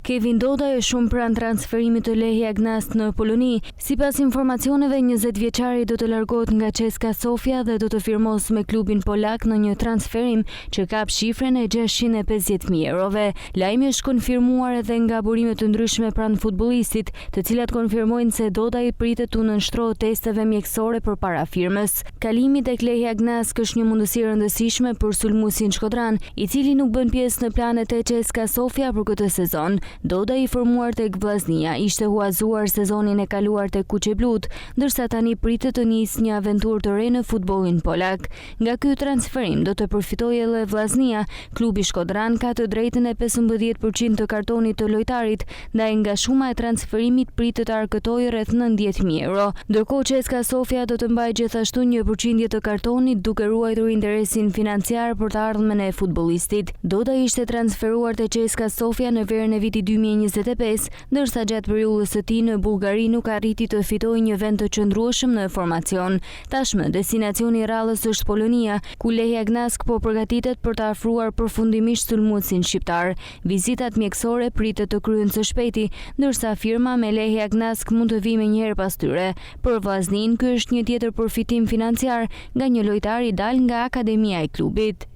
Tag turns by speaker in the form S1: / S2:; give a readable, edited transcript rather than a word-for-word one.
S1: Kevin Doda është shumë pranë transferimit të Lehia Gnask në Poloni. Sipas informacioneve, 20 vjeçari do të largohet nga CSKA Sofia dhe do të firmos me klubin polak në një transferim që kap shifrën e 650.000 eurove. Lajmi është konfirmuar edhe nga burime të ndryshme pranë futbollistit, të cilat konfirmojnë se Doda i pritet të nënshtrohet testeve mjekësore përpara firmës. Kalimi tek Lehia Gnask është një mundësi e rëndësishme për sulmuesin shkodran, i cili nuk bën pjesë në planet e CSKA Sofia për këtë sezon. Doda i formuar tek Vllaznia ishte huazuar sezonin e kaluar tek Kuqeblut, ndërsa tani pritet të nisë një aventurë të re në futbollin polak. Nga ky transferim do të përfitojë edhe Vllaznia. Klubi shkodran ka të drejtën e 15% të kartonit të lojtarit, ndaj nga shuma e transferimit pritet të arkëtojë rreth 90.000 euro. Ndërkohë CSKA Sofia do të mbajë gjithashtu një përqindje të kartonit duke ruajtur interesin financiar për të ardhmen e futbollistit. Doda ishte transferuar te CSKA Sofia në verën e vitit 2025, ndërsa gjatë periudhës së tij në Bullgari nuk arriti të fitojë një vend të qëndrueshëm në formacion. Tashmë destinacioni i rallës është Polonia, ku Lehia Gnask po përgatitet për të afruar përfundimisht sulmuesin shqiptar. Vizitat mjekësore pritet të kryhen së shpejti, ndërsa firma me Lehia Gnask mund të vijë menjëherë pas tyre. Për Vllaznin, ky është një tjetër përfitim financiar nga një lojtar i dal nga akademia e klubit.